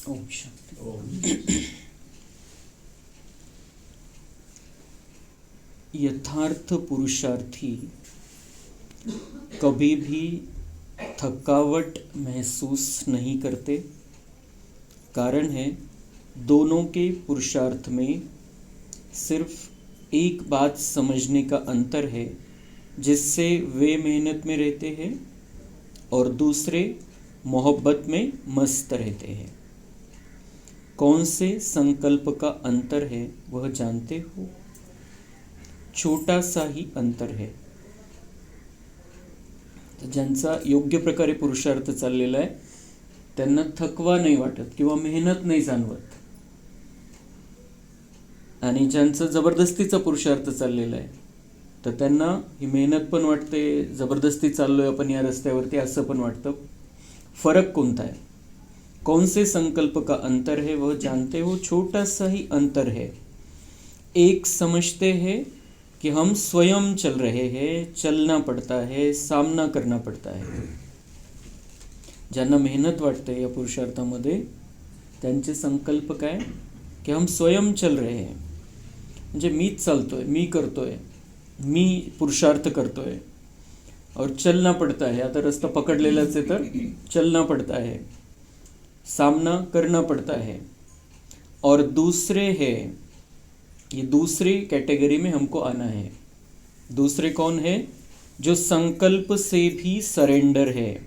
ओम शांति। यथार्थ पुरुषार्थी कभी भी थकावट महसूस नहीं करते। कारण है दोनों के पुरुषार्थ में सिर्फ एक बात समझने का अंतर है, जिससे वे मेहनत में रहते हैं और दूसरे मोहब्बत में मस्त रहते हैं। कौन से संकल्प का अंतर है वह जानते हो? छोटा सा ही अंतर है। ज्यांचा योग्य प्रकारे पुरुषार्थ चाललेला आहे त्यांना थकवा नाही वाटत किंवा मेहनत नाही जाणवत, आणि ज्यांचा जबरदस्तीचा पुरुषार्थ चाललेला आहे तर त्यांना ही मेहनत पण वाटते, जबरदस्ती चाललोय आपण या रस्त्यावरती असं पण वाटतं। फर्क कोणता है? कौन से संकल्प का अंतर है वह जानते हो? छोटा सा ही अंतर है। एक समझते हैं कि हम स्वयं चल रहे हैं, चलना पड़ता है, सामना करना पड़ता है। ज्यांना मेहनत वाटते या पुरुषार्थामध्ये त्यांचे संकल्प काय की हम स्वयं चल रहे हैं, म्हणजे मीच चालतोय, मी करतोय, मी पुरुषार्थ करतोय और चलना पड़ता है। आता रस्ता पकड़लेलाच आहे तर चलना पड़ता है, सामना करना पड़ता है। और दूसरे है, ये दूसरी कैटेगरी में हमको आना है। दूसरे कौन है? जो संकल्प से भी सरेंडर है।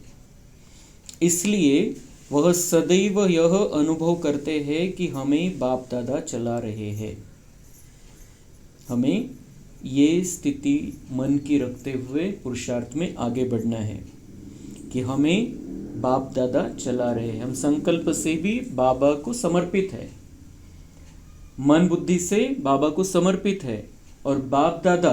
इसलिए वह सदैव यह अनुभव करते हैं कि हमें बाप दादा चला रहे हैं। हमें ये स्थिति मन की रखते हुए पुरुषार्थ में आगे बढ़ना है कि हमें बाप दादा चला रहे हैं। हम संकल्प से भी बाबा को समर्पित है, मन बुद्धि से बाबा को समर्पित है, और बाप दादा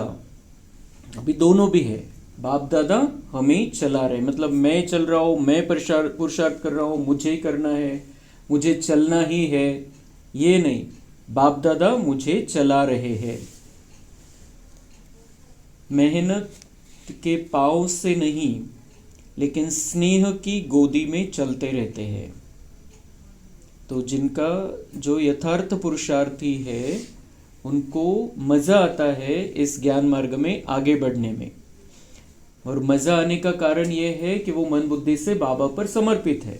अभी दोनों भी है। बाप दादा हमें चला रहे, मतलब मैं चल रहा हूँ, मैं पुरुषार्थ कर रहा हूँ, मुझे ही करना है, मुझे चलना ही है, ये नहीं, बाप दादा मुझे चला रहे हैं। मेहनत के पाँव से नहीं लेकिन स्नेह की गोदी में चलते रहते हैं। तो जिनका जो यथार्थ पुरुषार्थी है उनको मज़ा आता है इस ज्ञान मार्ग में आगे बढ़ने में, और मज़ा आने का कारण ये है कि वो मन बुद्धि से बाबा पर समर्पित है।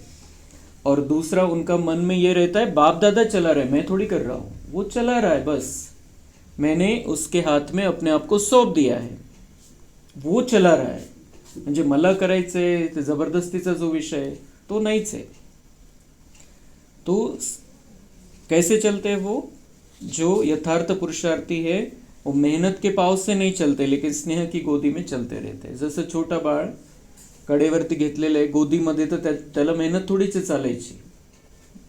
और दूसरा उनका मन में ये रहता है बाप दादा चला रहा है, मैं थोड़ी कर रहा हूँ, वो चला रहा है, बस मैंने उसके हाथ में अपने आप को सौंप दिया है, वो चला रहा है। म्हणजे मला करायचंय ते जबरदस्तीचा जो विषय है तो नाहीच है। तो कैसे चलते हैं वो? जो यथार्थ पुरुषार्थी है वो मेहनत के पाव से नहीं चलते लेकिन स्नेह की गोदी में चलते रहते हैं। जसं छोटा बाळ कडेवरती घेतलेलं आहे गोदीमध्ये, तर त्याला मेहनत थोडीच चालायची,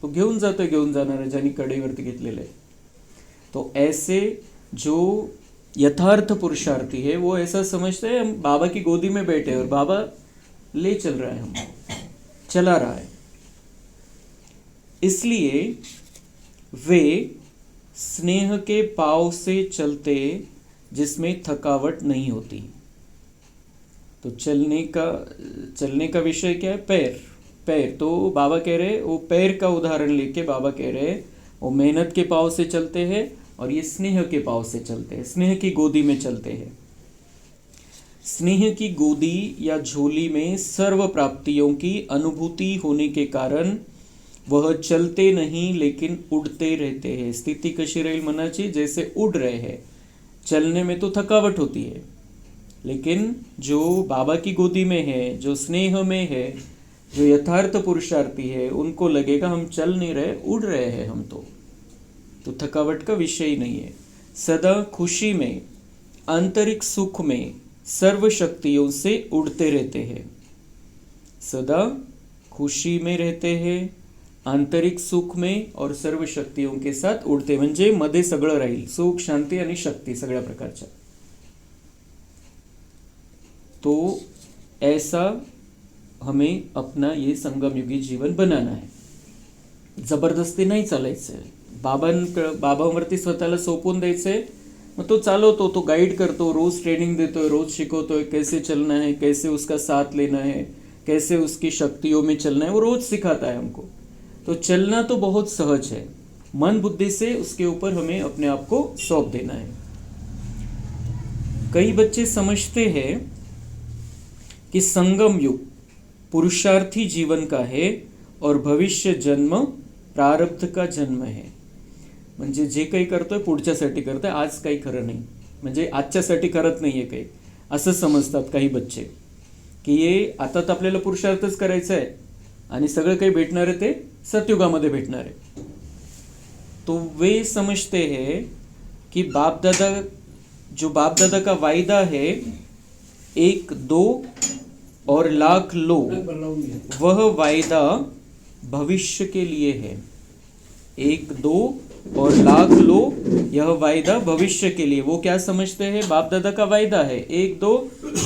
तो घेऊन जातोय, घेऊन जाणार आहे ज्यांनी कडेवरती घेतलेलं आहे। तो ऐसे जो यथार्थ पुरुषार्थी है वो ऐसा समझते हैं हम बाबा की गोदी में बैठे और बाबा ले चल रहा है, हमको चला रहा है। इसलिए वे स्नेह के पाव से चलते जिसमें थकावट नहीं होती। तो चलने का विषय क्या है? पैर। पैर तो बाबा कह रहे, वो पैर का उदाहरण लेके बाबा कह रहे वो मेहनत के पाव से चलते हैं और ये स्नेह के पाव से चलते हैं, स्नेह की गोदी में चलते हैं। स्नेह की गोदी या झोली में सर्व प्राप्तियों की अनुभूति होने के कारण वह चलते नहीं लेकिन उड़ते रहते हैं। स्थिति कशी राहील मनाची? जैसे उड़ रहे हैं। चलने में तो थकावट होती है, लेकिन जो बाबा की गोदी में है, जो स्नेह में है, जो यथार्थ पुरुषार्थी है, उनको लगेगा हम चल नहीं रहे, उड़ रहे हैं हम तो थकावट का विषय ही नहीं है। सदा खुशी में, आंतरिक सुख में, सर्व शक्तियों से उड़ते रहते हैं। सदा खुशी में रहते हैं, आंतरिक सुख में और सर्व शक्तियों के साथ उड़ते, म्हणजे मध्ये सगळं राहील, सुख, शांती आणि शक्ती सगळ्या प्रकारच्या। तो ऐसा हमें अपना ये संगम युगी जीवन बनाना है। जबरदस्ती नाही चालायचं आहे, बाबांवरती स्वतःला सोपून द्यायचंय, मग तो चालवतो, तो गाईड करतो, रोज ट्रेनिंग देतोय, रोज शिकवतोय कैसे चलना है, कैसे उसका साथ लेना है, कैसे उसकी शक्तियों में चलना है, वो रोज सिखाता है हमको। तो चलना तो बहुत सहज है, मन बुद्धि से उसके ऊपर हमें अपने आप को सौंप देना है। कई बच्चे समझते हैं कि संगम युग पुरुषार्थी जीवन का है और भविष्य जन्म प्रारब्ध का जन्म आहे. म्हणजे जे काही करतोय पुढच्यासाठी करतोय, आज काही खरं नाही, म्हणजे आजच्यासाठी करत नाहीये काही, असं समजतात काही बच्चे की ये आता तर आपल्याला पुरुषार्थच करायचा आहे आणि सगळं काही भेटणार आहे ते सतयुगामध्ये भेटणार आहे. तो वे समझते हैं कि बाप दादा का वायदा है 1 2 और लाख लो, वह वायदा भविष्य के लिए है. 1 2 और लाख लो, यह वायदा भविष्य के लिए. वो क्या समझते हैं? बाप दादा का वायदा है 1 2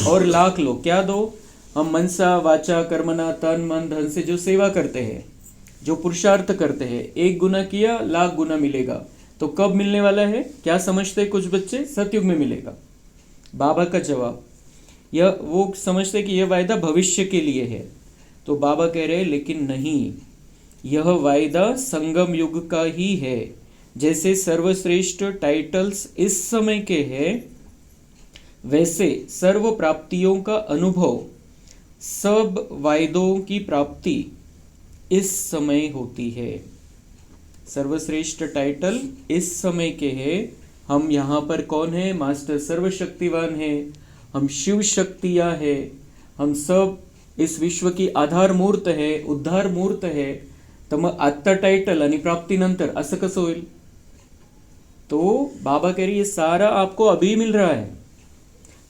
और लाख लो. क्या दो? हम मनसा वाचा कर्मना तन मन धन से जो सेवा करते हैं, जो पुरुषार्थ करते हैं, 1 गुना किया लाख गुना मिलेगा. तो कब मिलने वाला है? क्या समझते हैं कुछ बच्चे? सतयुग में मिलेगा. बाबा का जवाब, यह वो समझते कि यह वायदा भविष्य के लिए है. तो बाबा कह रहे हैं लेकिन नहीं, यह वायदा संगम युग का ही है. जैसे सर्वश्रेष्ठ टाइटल्स इस समय के हैं, वैसे सर्व प्राप्तियों का अनुभव, सब वायदों की प्राप्ति इस समय होती है. सर्वश्रेष्ठ टाइटल इस समय के हैं. हम यहाँ पर कौन है? मास्टर सर्वशक्तिवान है, हम शिव शक्तियाँ है, हम सब इस विश्व की आधार मूर्त है, उद्धार मूर्त है. तर मग आत्ता टाइटल आणि प्राप्तीनंतर असं कसं होईल? तो बाबा कह रही ये सारा आपको अभी मिल रहा है,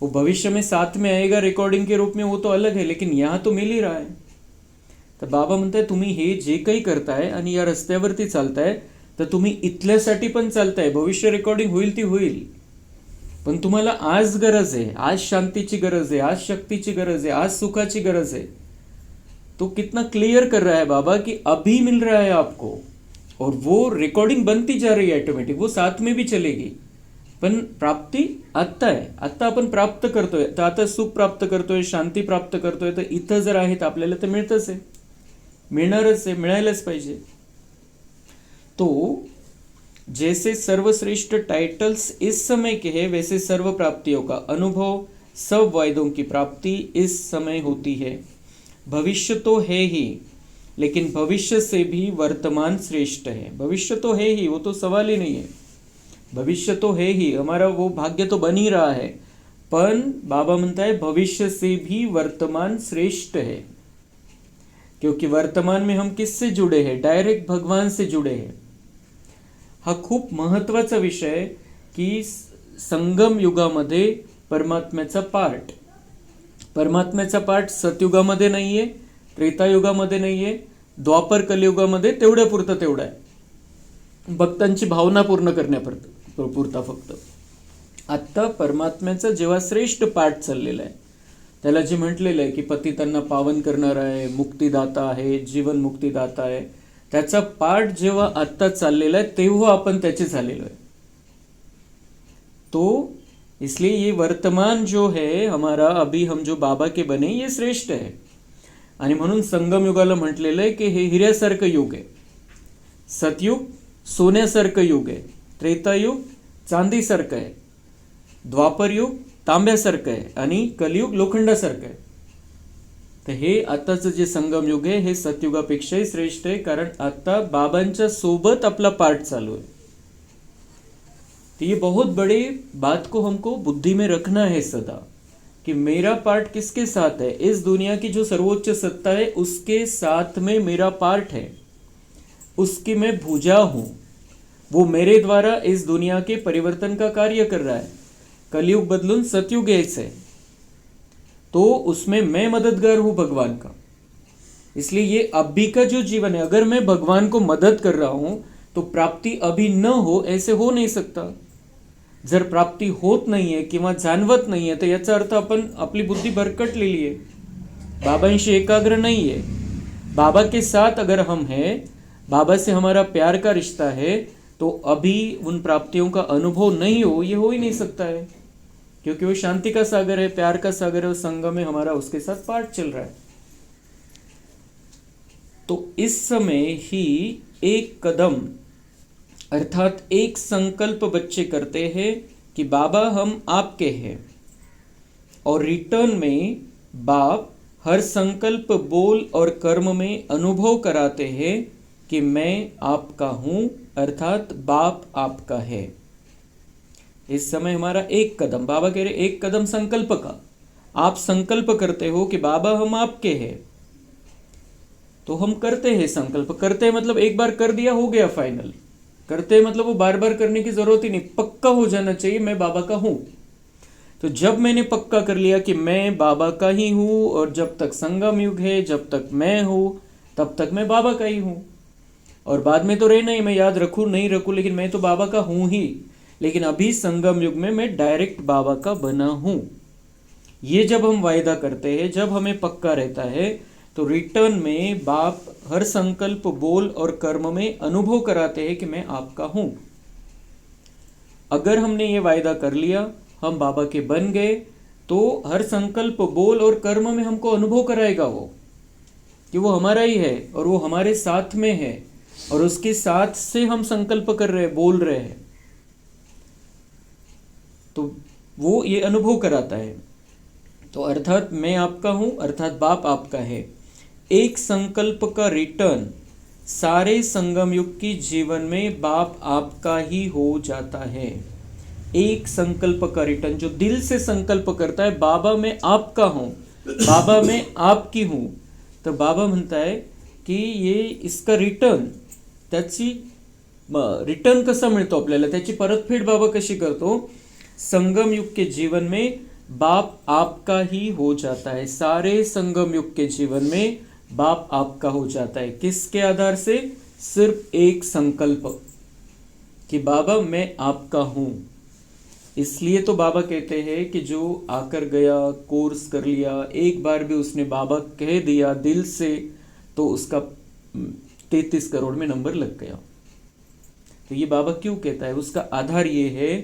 वो भविष्य में साथ में आएगा रिकॉर्डिंग के रूप में, वो तो अलग है, लेकिन यहाँ तो मिल ही रहा है. तर बाबा म्हणताय तुम्ही हे जे काही करताय आणि या रस्त्यावरती चालताय, तर तुम्ही इथल्यासाठी पण चालताय. भविष्य रेकॉर्डिंग होईल ती होईल, पण तुम्हाला आज गरज आहे, आज शांतीची गरज आहे, आज शक्तीची गरज आहे, आज सुखाची गरज आहे. तो कितना क्लियर कर रहा है बाबा कि अभी मिल रहा है आपको, और वो रिकॉर्डिंग बनती जा रही है ऑटोमेटिक, वो साथ में भी चलेगी. पण प्राप्ती आत्ता आहे, आत्ता आपण प्राप्त करतोय, तर आता सुख प्राप्त करतोय, शांती प्राप्त करतोय, तर इथं जर आहे तर आपल्याला तर मिळतच आहे, मिळणारच आहे, मिळायलाच पाहिजे. तो जैसे सर्वश्रेष्ठ टाइटल्स इस समय के हैं, वैसे सर्व प्राप्तियों का अनुभव, सब वायदों की प्राप्ति इस समय होती है. भविष्य तो है ही, लेकिन भविष्य से भी वर्तमान श्रेष्ठ है. भविष्य तो है ही, वो तो सवाल ही नहीं है. भविष्य तो है ही, हमारा वो भाग्य तो बन ही रहा है, पण बाबा म्हणता है भविष्य से भी वर्तमान श्रेष्ठ है. क्योंकि वर्तमान में हम किससे जुड़े हैं? डायरेक्ट भगवान से जुड़े हैं. हा खूप महत्त्वाचा विषय की संगम युगामध्ये परमात्म्याचा पार्ट सतयुगामध्ये नाहीये, त्रेतायुगामध्ये नाहीये, द्वापर कलियुगामध्ये तेवढ्यापुरता तेवढा आहे, भक्तांची भावना पूर्ण करण्यापुरता फक्त. आत्ता परमात्म्याचा जेव्हा श्रेष्ठ पाठ चाललेला आहे, त्याला जे म्हटलेलं आहे की पतितांना पावन करणारा आहे, मुक्तिदाता आहे, जीवन मुक्तिदाता आहे, त्याचा पाठ जेव्हा आत्ता चाललेला आहे तेव्हा आपण त्याचे झालेलो आहे. तो इसलिए ये वर्तमान जो है हमारा, अभी हम जो बाबा के बने, ये श्रेष्ठ है. आणि म्हणून संगम युगाला म्हटलेलं आहे की हे हिऱ्यासारखं युग आहे. सतयुग सोन्यासारखं युग आहे, त्रेतायुग चांदीसारखं आहे, द्वापरयुग तांब्यासारखं आहे आणि कलियुग लोखंडासारखं आहे. तर हे आताचं जे संगम युग आहे हे सतयुगापेक्षाही श्रेष्ठ आहे, कारण आता बाबांच्या सोबत आपला पाठ चालू है. तो ये बहुत बड़ी बात को हमको बुद्धि में रखना है सदा, कि मेरा पार्ट किसके साथ है? इस दुनिया की जो सर्वोच्च सत्ता है उसके साथ में मेरा पार्ट है, उसकी मैं भुजा हूँ, वो मेरे द्वारा इस दुनिया के परिवर्तन का कार्य कर रहा है. कलयुग बदलून सतयुग यायचं है, तो उसमें मैं मददगार हूँ भगवान का. इसलिए ये अभी का जो जीवन है, अगर मैं भगवान को मदद कर रहा हूँ तो प्राप्ति अभी न हो ऐसे हो नहीं सकता. जर प्राप्ती होत नाही आहे किंवा जाणवत नाही आहे तर याचा अर्थ आपण आपली बुद्धी भरकटलेली आहे, बाबांशी एकाग्र नहीं है. बाबा के साथ अगर हम हैं, बाबा से हमारा प्यार का रिश्ता है, तो अभी उन प्राप्तियों का अनुभव नहीं हो, ये हो ही नहीं सकता है, क्योंकि वो शांति का सागर है, प्यार का सागर है, उस संगम में हमारा उसके साथ पाठ चल रहा है. तो इस समय ही एक कदम अर्थात एक संकल्प बच्चे करते हैं कि बाबा हम आपके हैं, और रिटर्न में बाप हर संकल्प बोल और कर्म में अनुभव कराते हैं कि मैं आपका हूं, अर्थात बाप आपका है। इस समय हमारा एक कदम, बाबा कह रहे एक कदम संकल्प का, आप संकल्प करते हो कि बाबा हम आपके हैं, तो हम करते हैं संकल्प। करते हैं मतलब एक बार कर दिया, हो गया फाइनल। करते हैं मतलब वो बार बार करने की जरूरत ही नहीं, पक्का हो जाना चाहिए मैं बाबा का हूं। तो जब मैंने पक्का कर लिया कि मैं बाबा का ही हूं, और जब तक संगम युग है, जब तक मैं हूं, तब तक मैं बाबा का ही हूं। और बाद में तो रहना ही, मैं याद रखूं नहीं रखूं, लेकिन मैं तो बाबा का हूं ही। लेकिन अभी संगम युग में मैं डायरेक्ट बाबा का बना हूं। ये जब हम वायदा करते हैं, जब हमें पक्का रहता है, तो रिटर्न में बाप हर संकल्प बोल और कर्म में अनुभव कराते हैं कि मैं आपका हूं। अगर हमने ये वायदा कर लिया, हम बाबा के बन गए, तो हर संकल्प बोल और कर्म में हमको अनुभव कराएगा वो कि वो हमारा ही है और वो हमारे साथ में है, और उसके साथ से हम संकल्प कर रहे हैं, बोल रहे हैं, तो वो ये अनुभव कराता है। तो अर्थात मैं आपका हूं, अर्थात बाप आपका है। एक संकल्प का रिटर्न सारे संगम युग की जीवन में बाप आपका ही हो जाता है। एक संकल्प का रिटर्न, जो दिल से संकल्प करता है बाबा मैं आपका हूं, बाबा मैं आपकी हूं, तो बाबा म्हणता है की ये इसका रिटर्न, त्याची रिटर्न कसा मिळतो आपल्याला, त्याची परतफेड बाबा कशी करतो, संगम युग के जीवन में बाप आपका ही हो जाता है। सारे संगम युग के जीवन में बाप आपका हो जाता है। किसके आधार से? सिर्फ एक संकल्प कि बाबा मैं आपका हूं। इसलिए तो बाबा कहते हैं कि जो आकर गया, कोर्स कर लिया, एक बार भी उसने बाबा कह दिया दिल से, तो उसका 33 करोड़ में नंबर लग गया। तो ये बाबा क्यों कहता है? उसका आधार ये है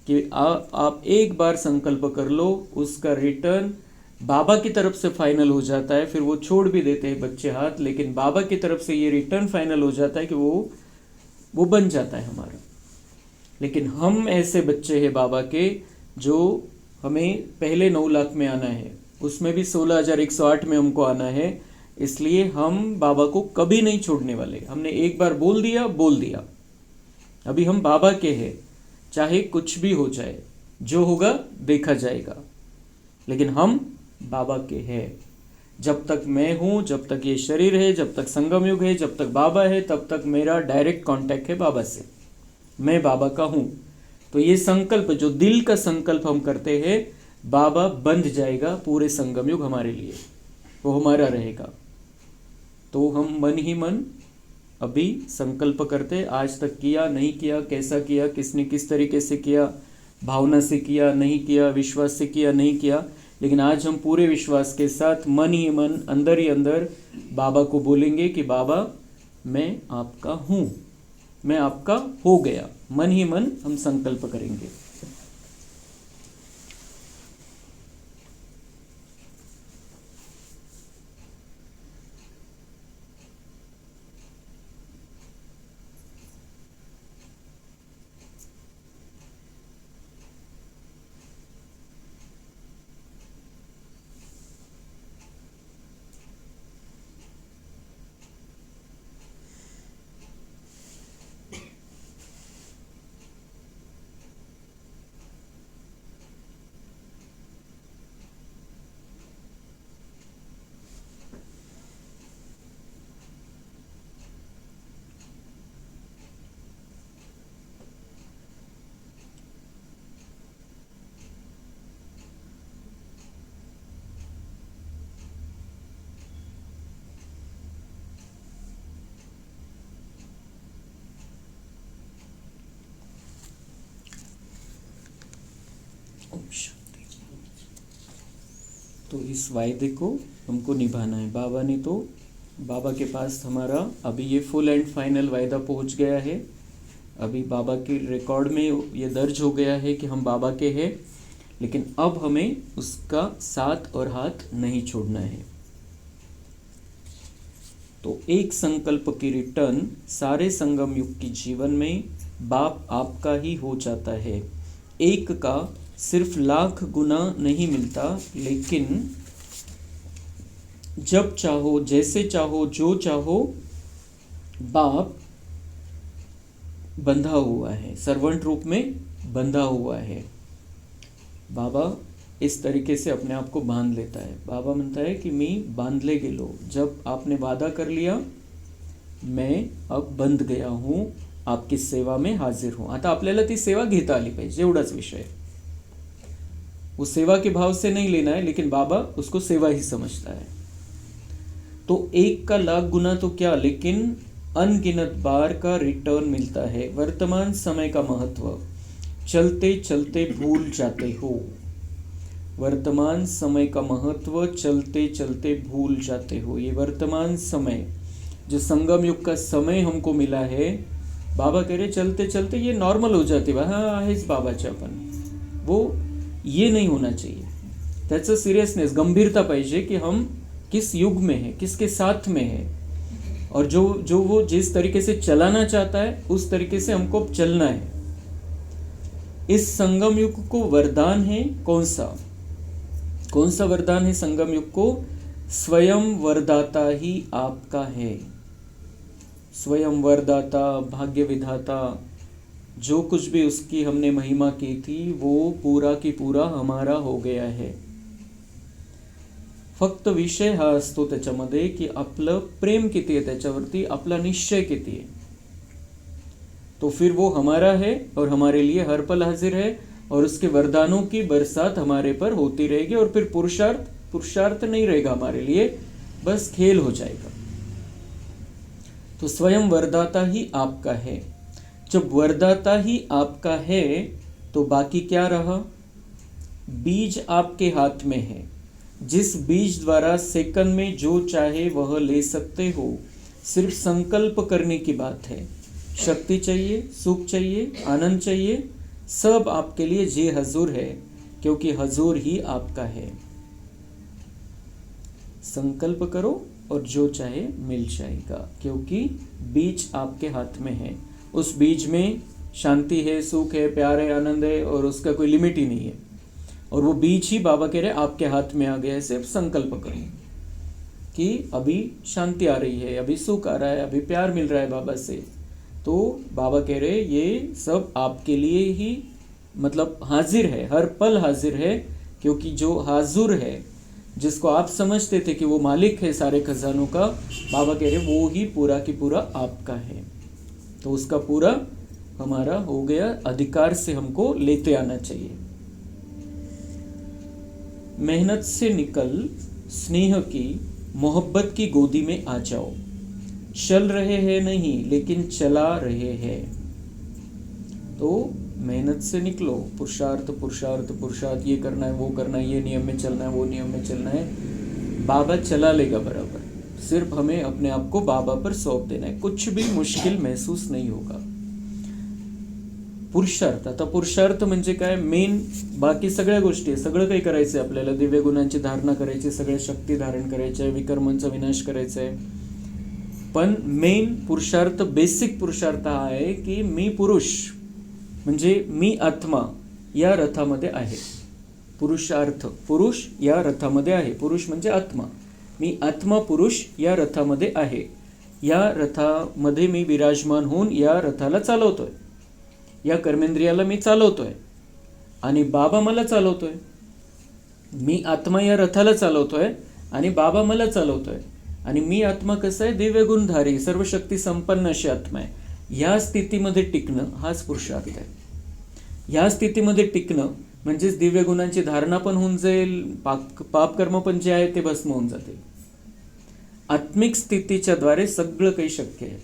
कि आप एक बार संकल्प कर लो, उसका रिटर्न बाबा की तरफ से फाइनल हो जाता है। फिर वो छोड़ भी देते हैं बच्चे हाथ, लेकिन बाबा की तरफ से ये रिटर्न फाइनल हो जाता है कि वो बन जाता है हमारा। लेकिन हम ऐसे बच्चे हैं बाबा के, जो हमें पहले 9 लाख में आना है, उसमें भी 16,108 में हमको आना है। इसलिए हम बाबा को कभी नहीं छोड़ने वाले। हमने एक बार बोल दिया, अभी हम बाबा के हैं, चाहे कुछ भी हो जाए, जो होगा देखा जाएगा, लेकिन हम बाबा के हैं। जब तक मैं हूं, जब तक ये शरीर है, जब तक संगम युग है, जब तक बाबा है, तब तक मेरा डायरेक्ट कांटेक्ट है बाबा से। मैं बाबा का हूं। तो ये संकल्प, जो दिल का संकल्प हम करते हैं, बाबा बंध जाएगा पूरे संगम युग हमारे लिए, वो हमारा रहेगा। तो हम मन ही मन अभी संकल्प करते, आज तक किया नहीं किया, कैसा किया, किसने किस तरीके से किया, भावना से किया नहीं किया, विश्वास से किया नहीं किया, लेकिन आज हम पूरे विश्वास के साथ मन ही मन, अंदर ही अंदर बाबा को बोलेंगे कि बाबा मैं आपका हूँ, मैं आपका हो गया। मन ही मन हम संकल्प करेंगे। तो इस वायदे को हमको निभाना है। बाबा ने तो, बाबा के पास हमारा अभी ये फुल एंड फाइनल वायदा पहुंच गया है। अभी बाबा के रिकॉर्ड में ये दर्ज हो गया है कि हम बाबा के हैं, लेकिन अब हमें उसका साथ और हाथ नहीं छोड़ना है। तो एक संकल्प की रिटर्न सारे संगम युग के जीवन में बाप आपका ही हो जाता है। एक का सिर्फ लाख गुना नहीं मिलता, लेकिन जब चाहो, जैसे चाहो, जो चाहो, बाप बंधा हुआ है, सर्वेंट रूप में बंधा हुआ है। बाबा इस तरीके से अपने आप को बांध लेता है। बाबा म्हणता है की मी बांधले गेलो, जब आपने वादा कर लिया मैं अब बंध गया हूँ, आपकी सेवा में हाजिर हूँ। आता आपल्याला ती सेवा घेता आली पाहिजे, एवढाच विषय। वो सेवा के भाव से नहीं लेना है, लेकिन बाबा उसको सेवा ही समझता है। तो एक का लाख गुना तो क्या, लेकिन अनगिनत बार का रिटर्न मिलता है। वर्तमान समय का महत्व चलते चलते भूल जाते हो। वर्तमान समय का महत्व चलते चलते भूल जाते हो। ये वर्तमान समय जो संगम युग का समय हमको मिला है, बाबा कह रहे चलते चलते ये नॉर्मल हो जाते, हाँ आहेच बाबाचे आपण, वो ये नहीं होना चाहिए। त्याचं सीरियसनेस, गंभीरता पाहिजे कि हम किस युग में है, किसके साथ में है, और जो वो जिस तरीके से चलाना चाहता है उस तरीके से हमको चलना है। इस संगम युग को वरदान है कौन सा वरदान है संगम युग को? स्वयं वरदाता ही आपका है। स्वयं वरदाता, भाग्य विधाता, जो कुछ भी उसकी हमने महिमा की थी वो पूरा की पूरा हमारा हो गया है। फक्त विषय हा असतो त्याच्यामध्ये की आपलं प्रेम किती आहे त्याच्यावरती, आपला निश्चय किती है। तो फिर वो हमारा है और हमारे लिए हर पल हाजिर है, और उसके वरदानों की बरसात हमारे पर होती रहेगी, और फिर पुरुषार्थ नहीं रहेगा हमारे लिए, बस खेल हो जाएगा। तो स्वयं वरदाता ही आपका है। जब वरदाता ही आपका है तो बाकी क्या रहा? बीज आपके हाथ में है, जिस बीज द्वारा सेकंड में जो चाहे वह ले सकते हो। सिर्फ संकल्प करने की बात है। शक्ति चाहिए, सुख चाहिए, आनंद चाहिए, सब आपके लिए जी हजूर है, क्योंकि हजूर ही आपका है। संकल्प करो और जो चाहे मिल जाएगा, क्योंकि बीज आपके हाथ में है। उस बीज में शांति है, सुख है, प्यार है, आनंद है, और उसका कोई लिमिट ही नहीं है। और वो बीज ही बाबा कह रहे आपके हाथ में आ गया है। सिर्फ संकल्प करो कि अभी शांति आ रही है, अभी सुख आ रहा है, अभी प्यार मिल रहा है बाबा से। तो बाबा कह रहे ये सब आपके लिए ही मतलब हाजिर है, हर पल हाजिर है, क्योंकि जो हाजुर है, जिसको आप समझते थे कि वो मालिक है सारे खजानों का, बाबा कह रहे वो ही पूरा की पूरा आपका है। तो उसका पूरा हमारा हो गया, अधिकार से हमको लेते आना चाहिए। मेहनत से निकल स्नेह की मोहब्बत की गोदी में आ जाओ। चल रहे हैं नहीं, लेकिन चला रहे हैं। तो मेहनत से निकलो, पुरुषार्थ पुरुषार्थ पुरुषार्थ, ये करना है, वो करना है, ये नियम में चलना है, वो नियम में चलना है। बाबा चला लेगा बराबर। सिर्फ हमें अपने आप को बाबा पर सौंप देना है, कुछ भी मुश्किल महसूस नहीं होगा। पुरुषार्थ, आता पुरुषार्थ म्हणजे काय? मेन बाकी सगळ्या गोष्टी आहे, सगळं काही करायचं आहे आपल्याला। दिव्य गुणांची धारणा करायची, सगळ्या शक्ती धारण करायच्या, विकर्मांचा विनाश करायचा आहे। पण मेन पुरुषार्थ, बेसिक पुरुषार्थ हा आहे की मी पुरुष म्हणजे मी आत्मा या रथामध्ये आहे। पुरुषार्थ, पुरुष या रथामध्ये आहे। पुरुष म्हणजे आत्मा, मी आत्मा पुरुष या रथामध्ये आहे। या रथामध्ये मी विराजमान होऊन या रथाला चालवतोय, या कर्मेंद्रियाला मी चालवतोय, आणि बाबा मला चालवतोय। मी आत्मा या रथाला चालवतोय आणि बाबा मला चालवतोय। आणि मी आत्मा कसं आहे? दिव्य गुणधारी, सर्व शक्ती संपन्न अशी आत्मा आहे। या स्थितीमध्ये टिकणं हाच पुरुषार्थ आहे। या स्थितीमध्ये टिकणं म्हणजेच दिव्य गुणांची धारणा पण होऊन जाईल, पापकर्म पण जे आहे ते भस्म होऊन जातील। आत्मिक स्थितीच्या द्वारे सगळं काही शक्य आहे।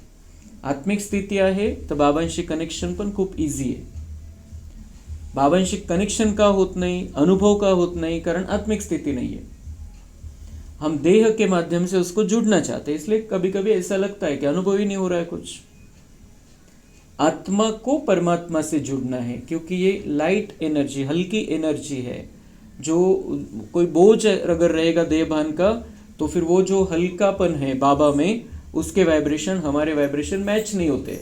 आत्मिक स्थिती आहे तर बाबांशी कनेक्शन पण खूप इझी आहे। बाबांशी कनेक्शन का होत नहीं, अनुभव का होत नहीं? कारण आत्मिक स्थिति नहीं है। हम देह के माध्यम से उसको जुड़ना चाहते हैं, इसलिए कभी कभी ऐसा लगता है कि अनुभव ही नहीं हो रहा है कुछ। आत्मा को परमात्मा से जुड़ना है, क्योंकि ये लाइट एनर्जी, हल्की एनर्जी है। जो कोई बोझ अगर रहेगा देह भान का, तो फिर वो जो हल्कापन है बाबा में, उसके व्हायब्रेशन हमारे व्हायब्रेशन मॅच नाही होते.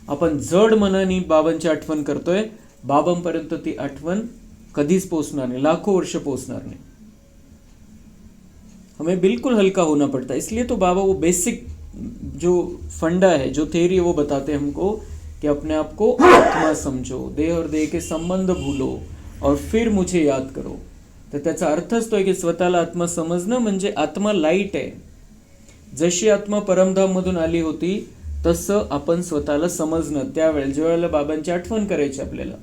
आपण जड मनाने बाबांची आठवण करतोय, बाबांपर्यंत ती आठवण कधीच पोहोचणार नाही, लाखों वर्ष पोहोचणार नहीं. हमें बिल्कुल हल्का होना पड़ता है. इसलिए तो बाबा वो बेसिक जो फंडा है, जो थ्योरी है, वो बताते हैं हमको कि अपने आप को आत्मा समझो, देह और देह के संबंध भूलो और फिर मुझे याद करो. तर त्याचा अर्थच तो आहे की स्वतःला आत्मा समजणं म्हणजे आत्मा लाईट आहे. जशी आत्मा परमधाम मधून आली होती तसं आपण स्वतःला समजणं. त्यावेळेला ज्या वेळेला बाबांची आठवण करायची आपल्याला,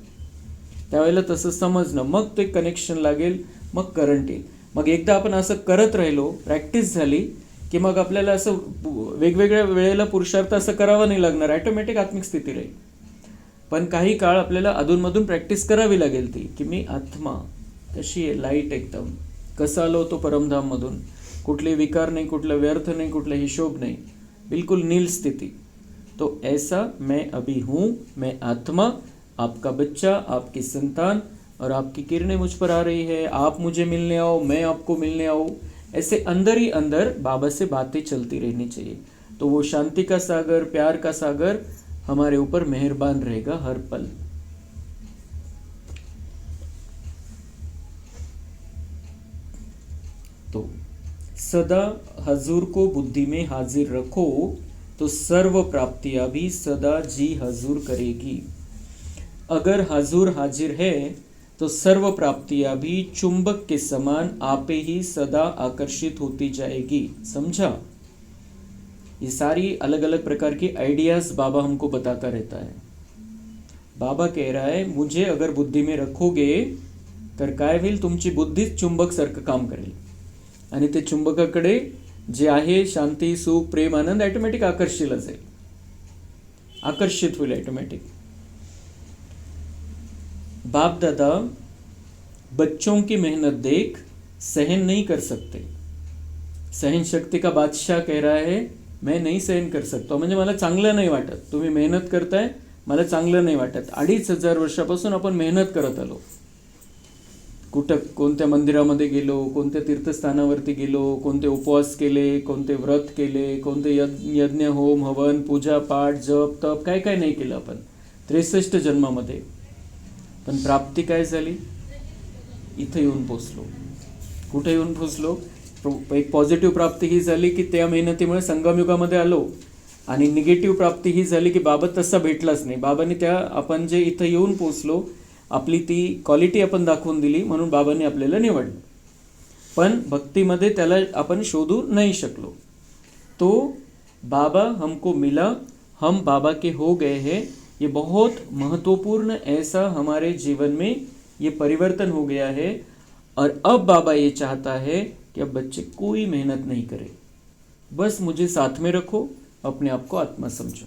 त्यावेळेला तसं समजणं, मग ते कनेक्शन लागेल, मग करंट येईल. मग एकदा आपण असं करत राहिलो, प्रॅक्टिस झाली की मग आपल्याला असं वेगवेगळ्या वेळेला पुरुषार्थ असं करावा नाही लागणार, ॲटोमॅटिक आत्मिक स्थिती राहील. पण काही काळ आपल्याला अधूनमधून प्रॅक्टिस करावी लागेल ती, की मी आत्मा कशी आहे, लाईट एकदम, कसं आलो होतो परमधाममधून, कुठले विकार नहीं, कुठला व्यर्थ नहीं, कुठला हिशोब नहीं, बिल्कुल नील स्थिति. तो ऐसा मैं अभी हूँ, मैं आत्मा, आपका बच्चा, आपकी संतान, और आपकी किरणें मुझ पर आ रही है, आप मुझे मिलने आओ, मैं आपको मिलने आऊँ. ऐसे अंदर ही अंदर बाबा से बातें चलती रहनी चाहिए. तो वो शांति का सागर, प्यार का सागर हमारे ऊपर मेहरबान रहेगा हर पल. तो सदा हजूर को बुद्धि में हाजिर रखो तो सर्व प्राप्तियां भी सदा जी हजूर करेगी. अगर हजूर हाजिर है तो सर्व प्राप्तियां भी चुंबक के समान आपे ही सदा आकर्षित होती जाएगी. समझा? ये सारी अलग अलग प्रकार की आइडियाज बाबा हमको बताता रहता है. बाबा कह रहा है मुझे अगर बुद्धी में रखोगे तर काय होईल, तुमची बुद्धीच चुंबक सारखं काम करेल आणि ते चुंबकाकडे जे आहे शांती, सुख, प्रेम, आनंद ऑटोमॅटिक आकर्षित जाईल, आकर्षित होईल ऑटोमॅटिक. बाप दादा बच्चों की मेहनत देख सहन नहीं कर सकते. सहन शक्ति का बादशाह कह रहा है मैं नहीं सहन कर सकता. म्हणजे मला चांगलं नाही वाटत, तुम्ही मेहनत करताय, मला चांगलं नाही वाटत. 2500 वर्षापासून आपण मेहनत करत आलो. कुठं कोणत्या मंदिरामध्ये गेलो, कोणत्या तीर्थस्थानावरती गेलो, कोणते उपवास केले, कोणते व्रत केले, कोणते यज्ञ, होम, हवन, पूजा, पाठ, जप, तप, काय काय नाही केलं आपण 63 जन्मामध्ये. पण प्राप्ती काय झाली? इथं येऊन पोचलो. कुठे येऊन पोचलो? एक पॉझिटिव्ह प्राप्ती ही झाली की त्या मेहनतीमुळे संगमयुगामध्ये आलो, आणि निगेटिव्ह प्राप्ती ही झाली की बाबा तसा भेटलाच नाही. बाबांनी त्या आपण जे इथं येऊन पोचलो, आपली ती क्वालिटी आपण दाखवून दिली म्हणून बाबांनी आपल्याला निवडलं. पण भक्तीमध्ये त्याला आपण शोधू नहीं शकलो. तो बाबा हमको मिला, हम बाबा के हो गए हैं. ये बहुत महत्वपूर्ण ऐसा हमारे जीवन में ये परिवर्तन हो गया है. और अब बाबा ये चाहता है कि अब बच्चे कोई मेहनत नहीं करे, बस मुझे साथ में रखो, अपने आप को आत्मा समझो.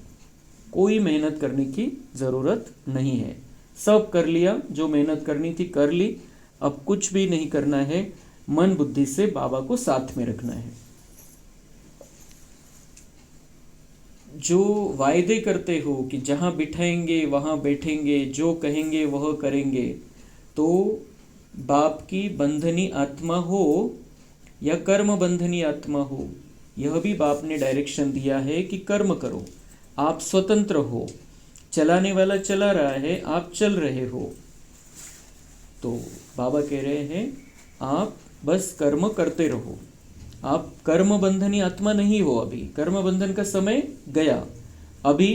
कोई मेहनत करने की ज़रूरत नहीं है. सब कर लिया, जो मेहनत करनी थी कर ली. अब कुछ भी नहीं करना है, मन बुद्धि से बाबा को साथ में रखना है. जो वायदे करते हो कि जहाँ बिठाएंगे वहाँ बैठेंगे, जो कहेंगे वह करेंगे, तो बाप की बंधनी आत्मा हो या कर्म बंधनी आत्मा हो, यह भी बाप ने डायरेक्शन दिया है कि कर्म करो, आप स्वतंत्र हो. चलाने वाला चला रहा है, आप चल रहे हो. तो बाबा कह रहे हैं आप बस कर्म करते रहो. आप कर्म बंधनी आत्मा नहीं हो. अभी कर्म बंधन का समय गया. अभी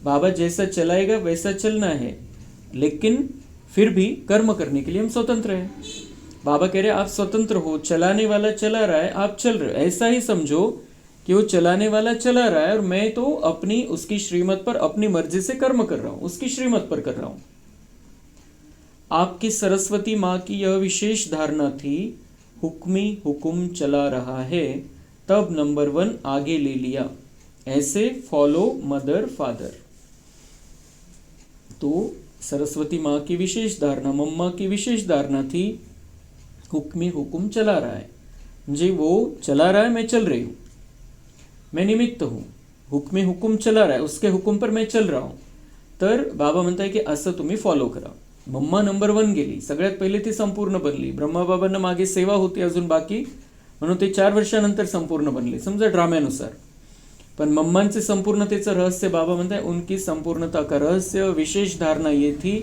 बाबा जैसा चलाएगा वैसा चलना है, लेकिन फिर भी कर्म करने के लिए हम स्वतंत्र हैं. बाबा कह रहे हैं आप स्वतंत्र हो, चलाने वाला चला रहा है, आप चल रहे हो. ऐसा ही समझो कि वो चलाने वाला चला रहा है और मैं तो अपनी उसकी श्रीमत पर अपनी मर्जी से कर्म कर रहा हूँ, उसकी श्रीमत पर कर रहा हूँ. आपकी सरस्वती माँ की यह विशेष धारणा थी, हुक्मी हुकुम चला रहा है, तब नंबर 1 आगे ले लिया, ऐसे फॉलो मदर फादर. तो सरस्वती माँ की विशेष धारणा, मम्मा की विशेष धारणा थी, हुक्मी हुकुम चला रहा है, म्हणजे वो चला रहा है, मैं चल रही हूँ, मैं निमित्त हूँ. हुक्मी हुकुम चला रहा है, उसके हुकुम पर मैं चल रहा हूँ. तर बाबा म्हणताय की असं तुम्ही फॉलो करा. मम्मा नंबर 1 गेली, सगळ्यात पहिले ती संपूर्ण बनली. ब्रह्माबाबांना मागे सेवा होती अजून बाकी, म्हणून ते 4 वर्षानंतर संपूर्ण बनले, समजा ड्राम्यानुसार. पण मम्मांचे संपूर्णतेचं रहस्य बाबा म्हणताय उनकी संपूर्णता का रहस्य विशेष धारणा ये थी,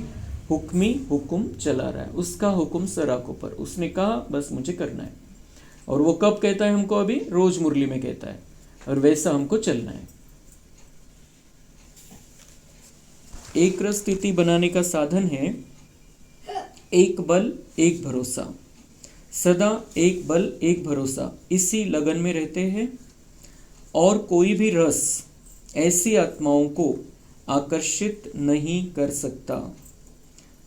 हुक्मी हुकुम चला रहा है, उसका हुक्म सर आंखों पर, उसने कहा बस मुझे करना है। और वो कब कहता है हमको? अभी रोज मुरली में कहता है, और वैसा हमको चलना है। एक रस स्थिति बनाने का साधन है एक बल एक भरोसा, सदा एक बल एक भरोसा, इसी लगन में रहते हैं। और कोई भी रस ऐसी आत्माओं को आकर्षित नहीं कर सकता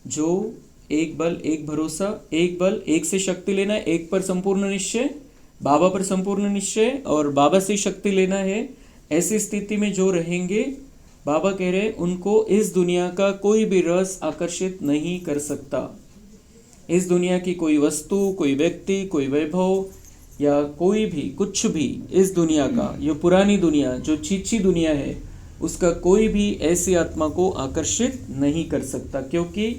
जो एक बल एक भरोसा, एक बल एक से शक्ति लेना है, एक पर संपूर्ण निश्चय, बाबा पर संपूर्ण निश्चय, और बाबा से शक्ति लेना है। ऐसी स्थिति में जो रहेंगे, बाबा कह रहे उनको इस दुनिया का कोई भी रस आकर्षित नहीं कर सकता। इस दुनिया की कोई वस्तु, कोई व्यक्ति, कोई वैभव या कोई भी कुछ भी इस दुनिया का, ये पुरानी दुनिया जो छीछी दुनिया है, उसका कोई भी ऐसी आत्मा को आकर्षित नहीं कर सकता, क्योंकि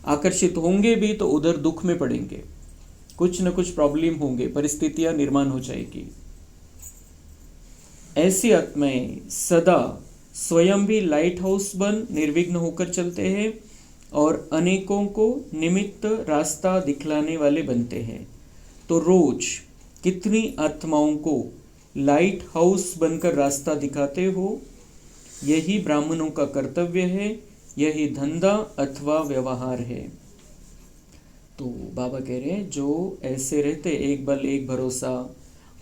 आकर्षित होंगे भी तो उधर दुख में पड़ेंगे, कुछ न कुछ प्रॉब्लम होंगे, परिस्थितियां निर्माण हो जाएगी। ऐसी आत्माएं सदा स्वयं भी लाइट हाउस बन निर्विघ्न होकर चलते हैं और अनेकों को निमित्त रास्ता दिखलाने वाले बनते हैं। तो रोज कितनी आत्माओं को लाइट हाउस बनकर रास्ता दिखाते हो, यही ब्राह्मणों का कर्तव्य है, यही धंधा अथवा व्यवहार है। तो बाबा कह रहे हैं जो ऐसे रहते एक बल एक भरोसा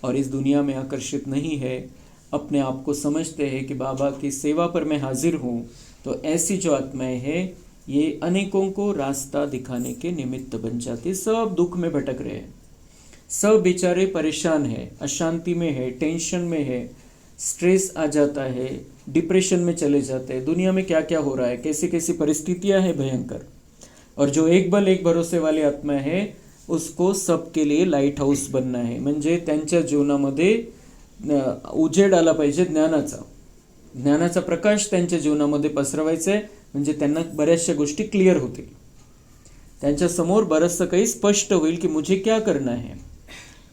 और इस दुनिया में आकर्षित नहीं है, अपने आप को समझते हैं कि बाबा की सेवा पर मैं हाजिर हूँ, तो ऐसी जो आत्माएं हैं ये अनेकों को रास्ता दिखाने के निमित्त बन जाती। सब दुख में भटक रहे हैं, सब बेचारे परेशान हैं, अशांति में है, टेंशन में है, स्ट्रेस आ जाता है, डिप्रेशन में चले जाते हैं। दुनिया में क्या क्या हो रहा है, कैसी कैसी परिस्थितियां हैं भयंकर। और जो एक बल एक भरोसे वाली आत्मा है उसको सबके लिए लाईट हाऊस बनना है, म्हणजे त्यांच्या जीवनामध्ये उजेड आला पाहिजे ज्ञानाचा प्रकाश त्यांच्या जीवनामध्ये पसरवायचा आहे, म्हणजे त्यांना बऱ्याचशा गोष्टी क्लिअर होतील, त्यांच्या समोर बरंचसं काही स्पष्ट होईल कि मुझे क्या करना है,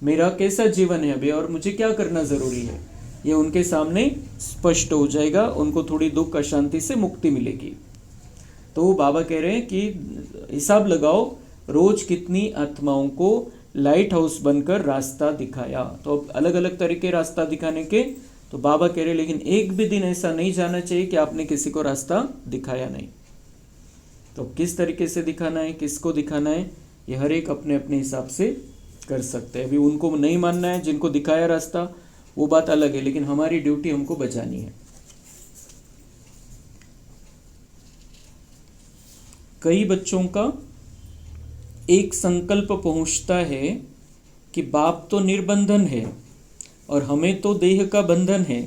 मेरा कैसा जीवन है अभी और मुझे क्या करना ज़रूरी है, ये उनके सामने स्पष्ट हो जाएगा, उनको थोड़ी दुख अशांति से मुक्ति मिलेगी। तो बाबा कह रहे हैं कि हिसाब लगाओ रोज कितनी आत्माओं को लाइट हाउस बनकर रास्ता दिखाया। तो अलग अलग तरीके रास्ता दिखाने के, तो बाबा कह रहे लेकिन एक भी दिन ऐसा नहीं जाना चाहिए कि आपने किसी को रास्ता दिखाया नहीं। तो किस तरीके से दिखाना है, किसको दिखाना है, ये हर एक अपने अपने हिसाब से कर सकते हैं। अभी उनको नहीं मानना है जिनको दिखाया रास्ता, वो बात अलग है, लेकिन हमारी ड्यूटी हमको बचानी है। कई बच्चों का एक संकल्प पहुंचता है कि बाप तो निर्बंधन है और हमें तो देह का बंधन है,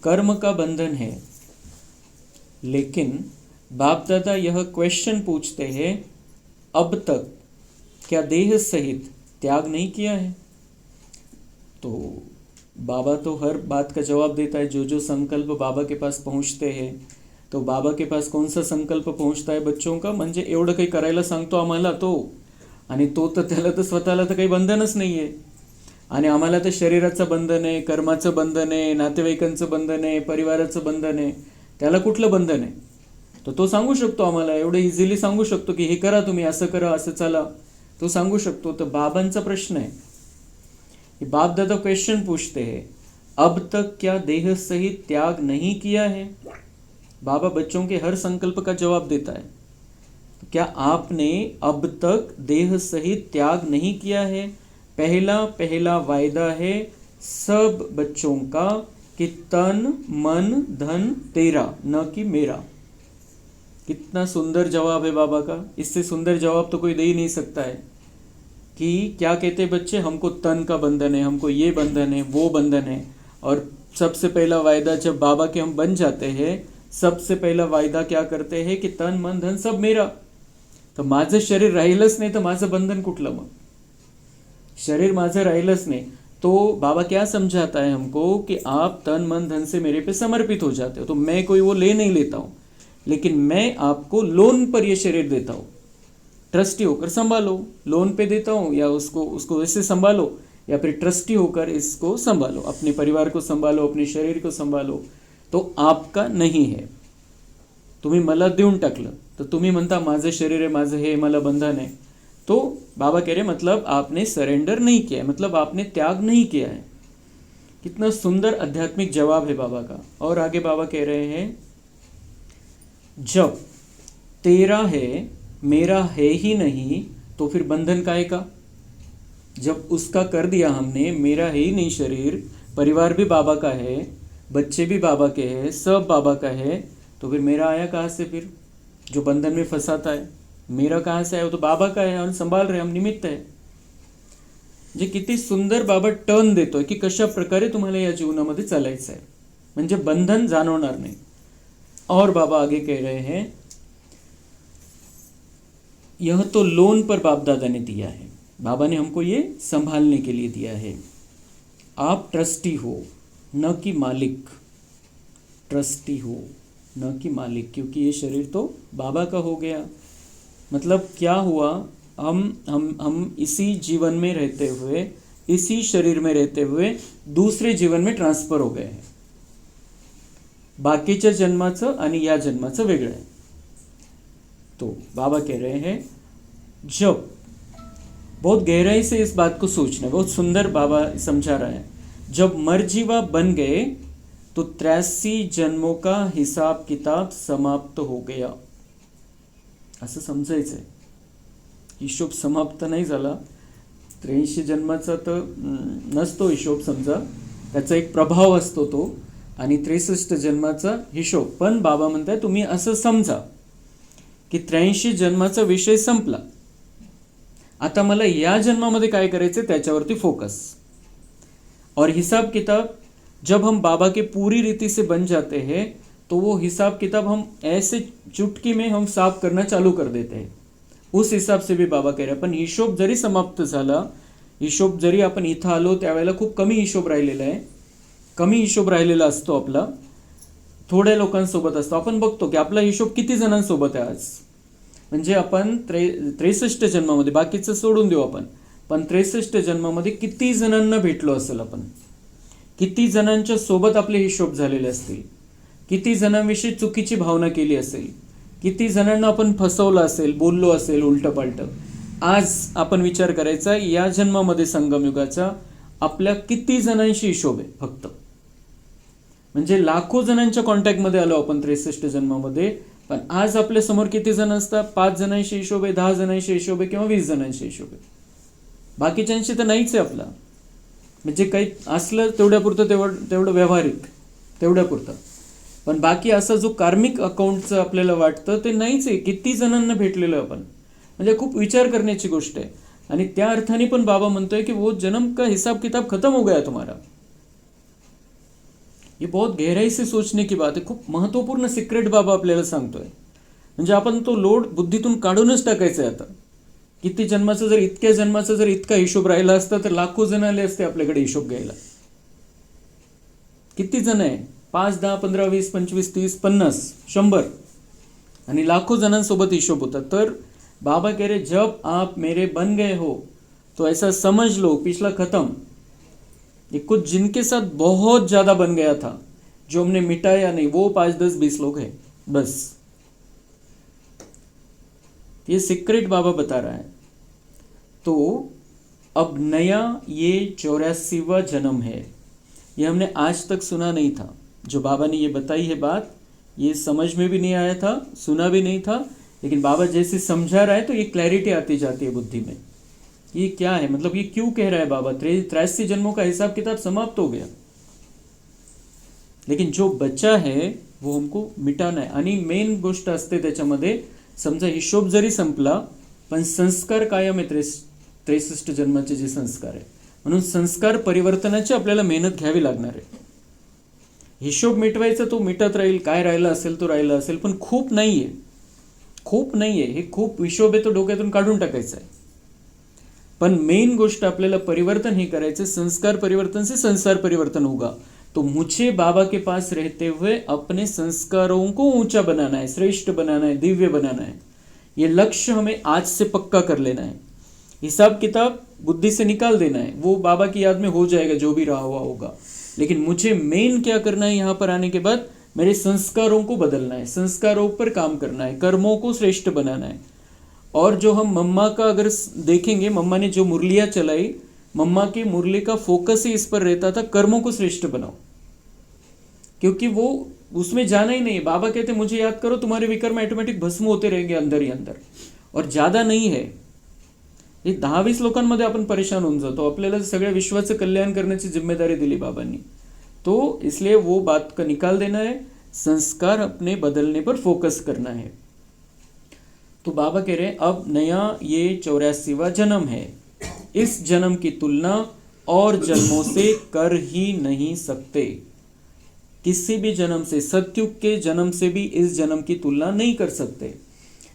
कर्म का बंधन है, लेकिन बाप दादा यह क्वेश्चन पूछते हैं, अब तक क्या देह सहित त्याग नहीं किया है? तो बाबा तो हर बात का जवाब देता है। जो संकल्प बाबा के पास पहुंचते हैं, तो बाबा के पास कौन सा संकल्प पहुंचता है बच्चों का, म्हणजे एवढं काही करायला सांगतो आम्हाला तो, आणि तो तर त्याला तर स्वतःला तर काही बंधनच नाही आहे, आणि आम्हाला तर शरीराचं बंधन आहे, कर्माचं बंधन आहे, नातेवाईकांचं बंधन आहे, परिवाराचं बंधन आहे, त्याला कुठलं बंधन आहे? तो सांगू शकतो आम्हाला, एवढं इझिली सांगू शकतो की हे करा तुम्ही, असं करा, असं चला, तो सांगू शकतो। तो बाबांचा प्रश्न है, बाप दादा क्वेश्चन पूछते हैं, अब तक क्या देह सहित त्याग नहीं किया है? बाबा बच्चों के हर संकल्प का जवाब देता है। तो क्या आपने अब तक देह सहित त्याग नहीं किया है? पहला वायदा है सब बच्चों का कि तन मन धन तेरा, न कि मेरा। कितना सुंदर जवाब है बाबा का, इससे सुंदर जवाब तो कोई दे ही नहीं सकता है। कि क्या कहते बच्चे, हमको तन का बंधन है, हमको ये बंधन है, वो बंधन है। और सबसे पहला वायदा जब बाबा के हम बन जाते हैं, सबसे पहला वायदा क्या करते हैं कि तन मन धन सब मेरा। तो माझं शरीर राहिलंच नाही तर माझं बंधन कुठलं? मग शरीर माझं राहिलंच नाही तो बाबा क्या समझाता है हमको कि आप तन मन धन से मेरे पे समर्पित हो जाते हो। तो मैं कोई वो ले नहीं लेता हूँ, लेकिन मैं आपको लोन पर ये शरीर देता हूँ, ट्रस्टी होकर संभालो, लोन पे देता हूँ, या उसको वैसे संभालो या फिर ट्रस्टी होकर इसको संभालो, अपने परिवार को संभालो, अपने शरीर को संभालो, तो आपका नहीं है. तुम्ही मला देऊन टाकलं तर तुम्ही म्हणता माझं शरीर आहे, माझं हे मला बंधन है. तो बाबा कह रहे मतलब आपने सरेंडर नहीं किया है, मतलब आपने त्याग नहीं किया है. कितना सुंदर आध्यात्मिक जवाब है बाबा का. और आगे बाबा कह रहे हैं जब तेरा है मेरा है ही नहीं तो फिर बंधन काहे का. जब उसका कर दिया हमने, मेरा है ही नहीं शरीर, परिवार भी बाबा का है, बच्चे भी बाबा के हैं, सब बाबा का है, तो फिर मेरा आया कहाँ से. फिर जो बंधन में फंसाता है मेरा कहाँ से आया, वो तो बाबा का है, हम संभाल रहे, हम निमित्त है. जे किती सुंदर बाबा टर्न देतोय की कशा प्रकारे तुम्हाला या जीवनामध्ये चालायचं आहे, म्हणजे बंधन जाणवणार नाही. और बाबा आगे कह रहे हैं यह तो लोन पर बाप दादा ने दिया है, बाबा ने हमको ये संभालने के लिए दिया है. आप ट्रस्टी हो न कि मालिक, ट्रस्टी हो न कि मालिक, क्योंकि ये शरीर तो बाबा का हो गया. मतलब क्या हुआ, हम इसी जीवन में रहते हुए, इसी शरीर में रहते हुए दूसरे जीवन में ट्रांसफर हो गए हैं. बाकीच्या जन्माचं आणि या जन्माचं वेगळं आहे. तो बाबा कह रहे हैं जब, बहुत गहराई से इस बात को सोचना, बहुत सुंदर बाबा समझा रहा है. जब मरजीवा बन गए तो 83 जन्मों का हिसाब किताब समाप्त हो गया, असं समजायचंय. हिशोब समाप्त नाही झाला. 83 जन्माचा तर नसतो हिशोब, समजा त्याचा एक प्रभाव असतो तो, आणि 63 जन्माचा हिशोब. पण बाबा म्हणताय तुम्ही असं समजा की 83 जन्माचा विषय संपला, आता मला या जन्मामध्ये काय करायचं त्याच्यावरती फोकस. और हिसाब किताब जब हम बाबा के पूरी रीति से बन जाते हैं तो वो हिसाब किताब हम ऐसे चुटकी में हम साफ करना चालू कर देते हैं. उस हिसाब से भी बाबा कह रहे पण हिशोब जरी समाप्त झाला, हिशोब जरी आपण इथं आलो त्यावेळेला खूप कमी हिशोब राहिलेला आहे, कमी हिशोब राहिलेला असतो आपला, थोड्या लोकांसोबत असतो. आपण बघतो की आपला हिशोब किती जणांसोबत आहे आज, म्हणजे आपण 63 जन्मामध्ये, बाकीचं सोडून देऊ आपण, पण 63 जन्मामध्ये किती जणांना भेटलो असेल आपण, किती जणांच्या सोबत आपले हिशोब झालेले असतील, किती जणांविषयी चुकीची भावना केली असेल, किती जणांना आपण फसवलं असेल, बोललो असेल उलटं पालटं. आज आपण विचार करायचा या जन्मामध्ये संगमयुगाचा आपल्या किती जणांशी हिशोब आहे फक्त. म्हणजे लाखो जणांच्या कॉन्टॅक्टमध्ये आलो आपण 63 जन्मामध्ये, पण आज आपल्या समोर किती जण असतात, 5 जणांशी हिशोब आहे, 10 जणांशी हिशोब आहे किंवा 20 जणांशी हिशोब आहे. बाकीच्यांशी तर नाहीच आहे आपला. म्हणजे काही असलं तेवढ्यापुरतं, तेवढं व्यावहारिक तेवढ्यापुरतं, पण बाकी असा जो कार्मिक अकाउंटचं आपल्याला वाटतं ते नाहीच आहे. किती जणांना भेटलेलं आपण, म्हणजे खूप विचार करण्याची गोष्ट आहे. आणि त्या अर्थाने पण बाबा म्हणतोय की वो जन्म का हिसाब किताब खत्म हो गया तुम्हारा. ये बहुत गहराई से सोचने की बात है. खूप महत्वपूर्ण सिक्रेट बाबा आपल्याला सांगतोय. म्हणजे आपण तो लोड बुद्धीतून काढूनच टाकायचा आहे आता. किती जन्माचं जर, इतक्या जन्माचा जर इतका हिशोब राहिला असता तर लाखो जण आले असते आपल्याकडे हिशोब घ्यायला. किती जण आहे, 5, 10, 15, 20, 25, 30, 50, 100 आणि लाखो जणांसोबत हिशोब होता. तर बाबा कह रहे जब आप मेरे बन गए हो तो ऐसा समझ लो पिछला खत्म. ये कुछ जिनके साथ बहुत ज्यादा बन गया था, जो हमने मिटाया नहीं, वो 5, 10, 20 लोग हैं बस. ये सीक्रेट बाबा बता रहा है. तो अब नया ये 84वां जन्म है. ये हमने आज तक सुना नहीं था. जो बाबा ने ये बताई है बात, ये समझ में भी नहीं आया था, सुना भी नहीं था, लेकिन बाबा जैसे समझा रहा है तो ये क्लैरिटी आती जाती है बुद्धि में. ये क्या है, मतलब ये क्यों कह रहा है बाबा 83 जन्मों का हिसाब किताब समाप्त हो गया, लेकिन जो बचा है वो हमको मिटाना है. आणि मेन गोष्ट असते त्याच्यामध्ये, समजा हिशोब जरी संपला पण संस्कार कायम आहे. 63 जन्माचे जे संस्कार आहे, म्हणून संस्कार परिवर्तनाची आपल्याला मेहनत घ्यावी लागणार आहे. हिशोब मिटवायचा तो मिटत राहील, काय राहिलं असेल तो राहिलं असेल, पण खूप नाहीये, खूप नाहीये. हे खूप हिशोब आहे तो डोक्यातून काढून टाकायचा आहे. पण मेन गोष्ट आपल्याला परिवर्तन हे करायचं, संस्कार परिवर्तन से संसार परिवर्तन होगा. तो मुझे बाबा के पास रहते हुए अपने संस्कारों को ऊंचा बनाना है, श्रेष्ठ बनाना है, दिव्य बनाना है. ये लक्ष्य हमें आज से पक्का कर लेना है. हिसाब किताब बुद्धि से निकाल देना है, वो बाबा की याद में हो जाएगा जो भी रहा हुआ होगा। लेकिन मुझे मेन क्या करना है, यहाँ पर आने के बाद मेरे संस्कारों को बदलना है, संस्कारों पर काम करना है, कर्मों को श्रेष्ठ बनाना है। और जो हम मम्मा का अगर देखेंगे, मम्मा ने जो मुरलियाँ चलाई, मम्मा की मुरली का फोकस ही इस पर रहता था, कर्मों को श्रेष्ठ बनाओ, क्योंकि वो उसमें जाना ही नहीं है। बाबा कहते मुझे याद करो, तुम्हारे विकर्म ऑटोमॅटिक भस्म होते रहेंगे अंदर ही अंदर, और ज्यादा नाही है। एक 10-20 लोकांमध्ये आपण परेशान होऊन जातो, आपल्याला सगळ्या विश्वाचं कल्याण करण्याची जिम्मेदारी दिली बाबांनी। तो इसलिए वो बात का निकाल देना है, संस्कार अपने बदलने पर फोकस करना है। तो बाबा कह रहे हैं अब नया ये 84वां जन्म है, इस जन्म की तुलना और जन्मों से कर ही नहीं सकते। किसी भी जन्म से, सतयुग के जन्म से भी इस जन्म की तुलना नहीं कर सकते।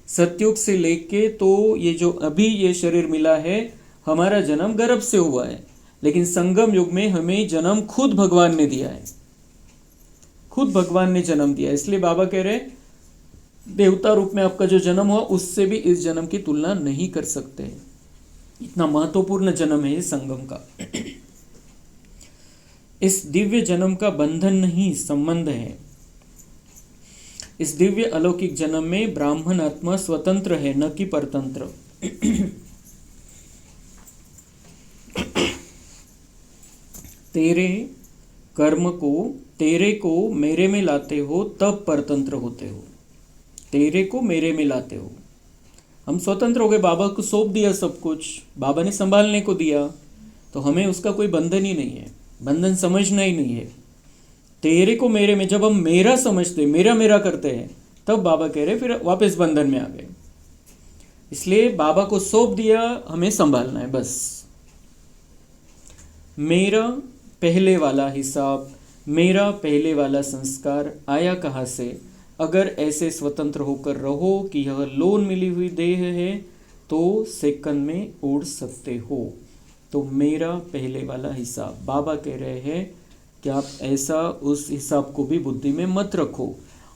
सतयुग से लेके तो ये जो अभी ये शरीर मिला है, हमारा जन्म गर्भ से हुआ है, लेकिन संगम युग में हमें जन्म खुद भगवान ने दिया है, खुद भगवान ने जन्म दिया। इसलिए बाबा कह रहे देवता रूप में आपका जो जन्म हुआ, उससे भी इस जन्म की तुलना नहीं कर सकते। इतना महत्वपूर्ण जन्म है ये संगम का। इस दिव्य जन्म का बंधन नहीं, संबंध है। इस दिव्य अलौकिक जन्म में ब्राह्मण आत्मा स्वतंत्र है, न कि परतंत्र। तेरे कर्म को, तेरे को मेरे में लाते हो तब परतंत्र होते हो। तेरे को मेरे में लाते हो, हम स्वतंत्र हो गए, बाबा को सौंप दिया सब कुछ, बाबा ने संभालने को दिया, तो हमें उसका कोई बंधन ही नहीं है, बंधन समझना ही नहीं है। तेरे को मेरे में, जब हम मेरा समझते, मेरा मेरा करते हैं, तब बाबा कह रहे फिर वापस बंधन में आ गए। इसलिए बाबा को सौंप दिया, हमें संभालना है बस। मेरा पहले वाला हिसाब, मेरा पहले वाला संस्कार आया कहाँ से? अगर ऐसे स्वतंत्र होकर रहो कि यह लोन मिली हुई देह है, तो सेकंड में उड़ सकते हो। तो मेरा पहले वाला हिसाब, बाबा कह रहे हैं कि आप ऐसा उस हिसाब को भी बुद्धि में मत रखो।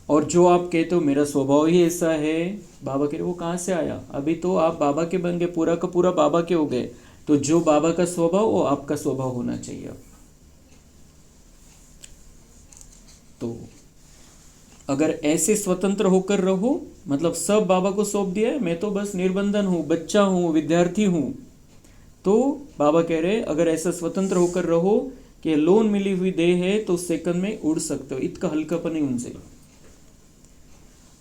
और जो आप कहते हो मेरा स्वभाव ही ऐसा है, बाबा कह रहे वो कहाँ से आया? अभी तो आप बाबा के बन गए, पूरा का पूरा बाबा के हो गए। तो जो बाबा का स्वभाव वो आपका स्वभाव होना चाहिए। तो अगर ऐसे स्वतंत्र होकर रहो, मतलब सब बाबा को सौंप दिया है, मैं तो बस निर्बंधन हूँ, बच्चा हूँ, विद्यार्थी हूँ, तो बाबा कह रहे अगर ऐसा स्वतंत्र होकर रहो कि लोन मिली हुई देह है, तो सेकंड में उड़ सकते हो। इतका हल्कापन ही उनसे।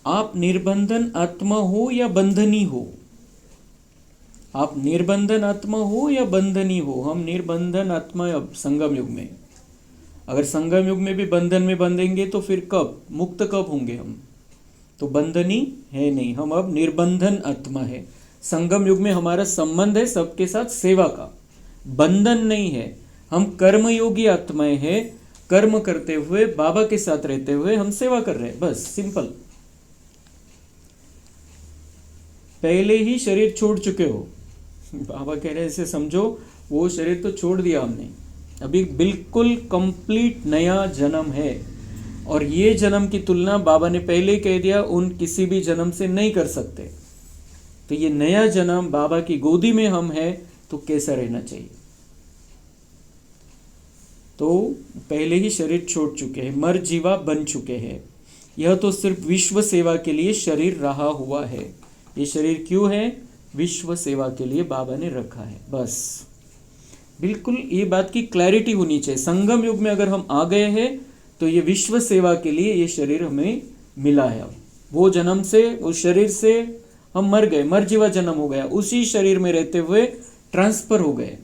आप निर्बंधन आत्मा हो या बंधनी हो, आप निर्बंधन आत्मा हो या बंधनी हो। हम निर्बंधन आत्मा अब संगम युग में, अगर संगम युग में भी बंधन में बंधेंगे तो फिर कब मुक्त कब होंगे हम? तो बंधनी है नहीं, हम अब निर्बंधन आत्मा है। संगम युग में हमारा संबंध है सबके साथ सेवा का, बंधन नहीं है। हम कर्मयोगी आत्माएं हैं, कर्म करते हुए बाबा के साथ रहते हुए हम सेवा कर रहे हैं, बस सिंपल। पहले ही शरीर छोड़ चुके हो, बाबा कह रहे ऐसे समझो, वो शरीर तो छोड़ दिया हमने, अभी बिल्कुल कंप्लीट नया जन्म है। और ये जन्म की तुलना बाबा ने पहले ही कह दिया उन किसी भी जन्म से नहीं कर सकते। तो ये नया जन्म बाबा की गोदी में हम हैं, तो कैसा रहना चाहिए? तो पहले ही शरीर छोड़ चुके हैं, मर जीवा बन चुके हैं। यह तो सिर्फ विश्व सेवा के लिए शरीर रहा हुआ है। ये शरीर क्यों है? विश्व सेवा के लिए बाबा ने रखा है, बस। बिल्कुल ये बात की क्लैरिटी होनी चाहिए। संगम युग में अगर हम आ गए हैं तो ये विश्व सेवा के लिए ये शरीर हमें मिला है। अब वो जन्म से, उस शरीर से हम मर गए, मर जीवा जन्म हो गया, उसी शरीर में रहते हुए ट्रांसफर हो गए।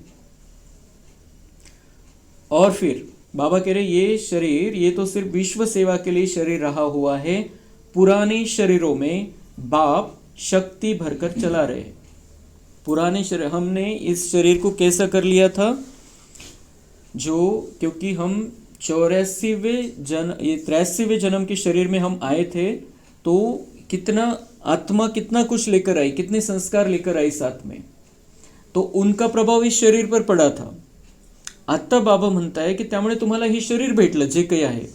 और फिर बाबा कह रहे ये शरीर, ये तो सिर्फ विश्व सेवा के लिए शरीर रहा हुआ है। पुराने शरीरों में बाप शक्ति भरकर चला रहे। पुराने शरीर, हमने इस शरीर को कैसा कर लिया था, जो क्योंकि हम 84वें जन्म, ये 83वें जन्म के शरीर में हम आए थे, तो कितना आत्मा कितना कुछ लेकर आई, कितने संस्कार लेकर आई साथ में, तो उनका प्रभाव इस शरीर पर पड़ा था। आता बाबा म्हणताय की त्यामुळे तुम्हाला हे शरीर भेटलं जे काही आहे,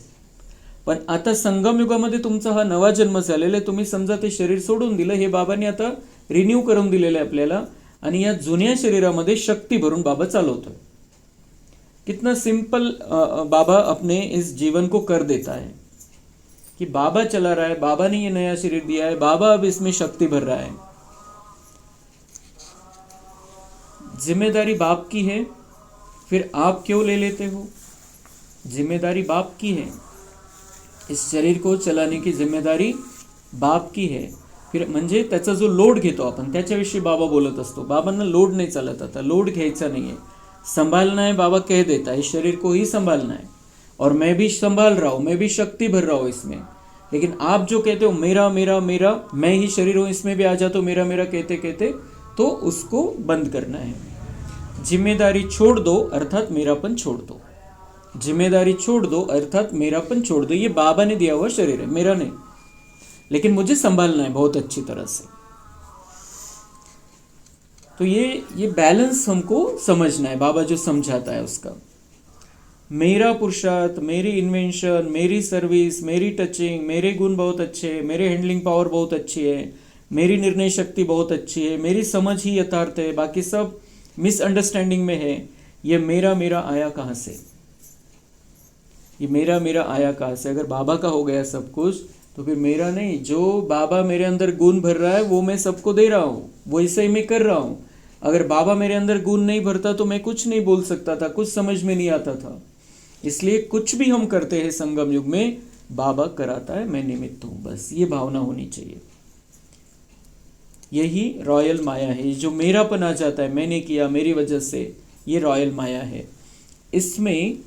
पण आता संगम युगामध्ये तुमचा हा नवा जन्म झालेला आहे। तुम्ही समजा ते शरीर सोडून दिलं, हे बाबांनी आता रिन्यू करून दिलेलं आहे आपल्याला, आणि या जुन्या शरीरामध्ये शक्ती भरून बाबा चालवतोय. कितना सिंपल बाबा अपने इस जीवन को कर देता है कि बाबा चला रहा है, बाबा ने ये नया शरीर दिया है, बाबा अब इसमें शक्ति भर रहा है. जिम्मेदारी बाप की है, फिर आप क्यों ले लेते हो? जिम्मेदारी बाप की है, इस शरीर को चलाने की जिम्मेदारी बाप की है. फिर म्हणजे त्याचा जो लोड घेतो आपण त्याच्याविषयी बाबा बोलत असतो. बाबांना लोड नहीं चालत आता, लोड घ्यायचा नहीं है, संभालना है. बाबा कह देता है इस शरीर को ही संभालना है और मैं भी संभाल रहा हूँ, मैं भी शक्ति भर रहा हूँ इसमें. लेकिन आप जो कहते हो मेरा मेरा मेरा, मैं ही शरीर हूँ, इसमें भी आ जाता हूँ मेरा मेरा कहते कहते, तो उसको बंद करना है. जिम्मेदारी छोड़ दो अर्थात मेरापन छोड़ दो. जिम्मेदारी छोड़ दो अर्थात मेरापन छोड़ दो. ये बाबा ने दिया हुआ शरीर है, मेरा नहीं, लेकिन मुझे संभालना है बहुत अच्छी तरह से. तो ये बैलेंस हमको समझना है. बाबा जो समझाता है उसका, मेरा पुरुषार्थ, मेरी इन्वेंशन, मेरी सर्विस, मेरी टचिंग, मेरे गुण बहुत अच्छे हैं, मेरे हैंडलिंग पावर बहुत अच्छी है, मेरी निर्णय शक्ति बहुत अच्छी है, मेरी समझ ही यथार्थ है, बाकी सब मिसअंडरस्टैंडिंग में है. ये मेरा मेरा आया कहाँ से? ये मेरा मेरा आया कहाँ से? अगर बाबा का हो गया सब कुछ तो फिर मेरा नहीं. जो बाबा मेरे अंदर गुण भर रहा है वो मैं सबको दे रहा हूँ, वो ऐसे ही मैं कर रहा हूँ. अगर बाबा मेरे अंदर गुण नहीं भरता तो मैं कुछ नहीं बोल सकता था, कुछ समझ में नहीं आता था. इसलिए कुछ भी हम करते हैं संगम युग में बाबा कराता है, मैं निमित्त हूँ. बस ये भावना होनी चाहिए. यही रॉयल माया है. जो मेरापन आ जाता है, मैंने किया, मेरी वजह से, ये रॉयल माया है. इसमें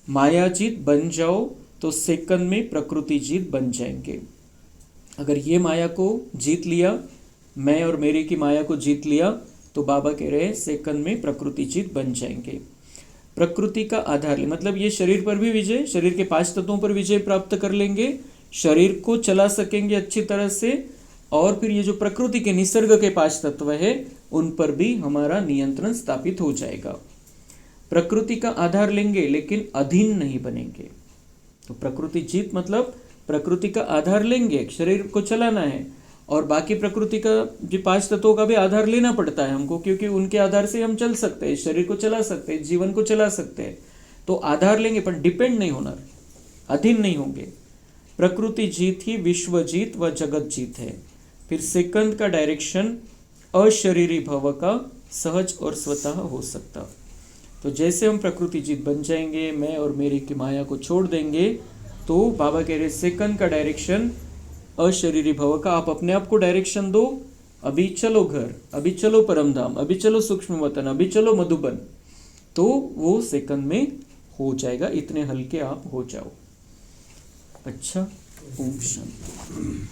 मायाजीत बन जाओ तो सेकंड में प्रकृति जीत बन जाएंगे. अगर ये माया को जीत लिया, मैं और मेरे की माया को जीत लिया, तो बाबा कह रहे हैं सेकंड में प्रकृति जीत बन जाएंगे. प्रकृति का आधार ले, मतलब ये शरीर पर भी विजय, शरीर के 5 तत्वों पर विजय प्राप्त कर लेंगे, शरीर को चला सकेंगे अच्छी तरह से, और फिर ये जो प्रकृति के निसर्ग के 5 तत्व है उन पर भी हमारा नियंत्रण स्थापित हो जाएगा. प्रकृति का आधार लेंगे लेकिन अधीन नहीं बनेंगे. तो प्रकृति जीत मतलब प्रकृति का आधार लेंगे, शरीर को चलाना है, और बाकी प्रकृति का जो 5 तत्वों का भी आधार लेना पड़ता है हमको, क्योंकि उनके आधार से हम चल सकते हैं, शरीर को चला सकते हैं, जीवन को चला सकते हैं. तो आधार लेंगे पर डिपेंड नहीं होना, अधीन नहीं होंगे. प्रकृति जीत ही विश्व जीत व जगत जीत है. फिर सेकंड का डायरेक्शन अशरीरी भव का सहज और स्वतः हो सकता. तो जैसे हम प्रकृति जीत बन जाएंगे, मैं और मेरी की माया को छोड़ देंगे, तो बाबा कह रहे सेकंड का डायरेक्शन अशरीरी भव का. आप अपने आप को डायरेक्शन दो, अभी चलो घर, अभी चलो परमधाम, अभी चलो सूक्ष्म वतन, अभी चलो मधुबन, तो वो सेकंड में हो जाएगा. इतने हल्के आप हो जाओ. अच्छा, ओम शांति.